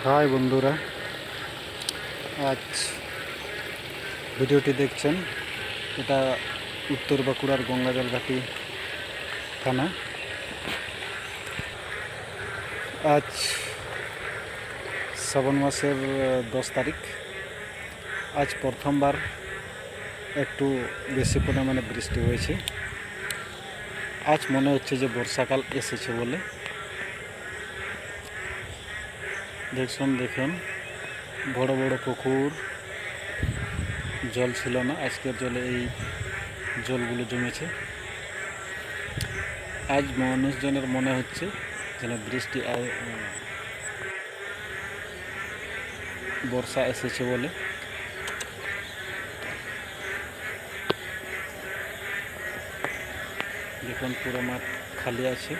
High বন্ধুরা, আজ ভিডিওটি দেখছেন, এটা উত্তর বাঁকুড়ার গঙ্গাজল ঘাটি থানা। আজ শ্রাবণ মাসের 10 তারিখ। আজ প্রথমবার একটু বেশি পরিমাণে বৃষ্টি হয়েছে। আজ মনে হচ্ছে যে বর্ষাকাল এসেছে বলে। দেখুন বড় বড় পুকুর, জল ছিল না, আজকের জলে এই জলগুলো জমেছে। আজ মানুষজনের মনে হচ্ছে যেন বৃষ্টি বর্ষা এসেছে বলে। দেখুন পুরো মাঠ খালি আছে।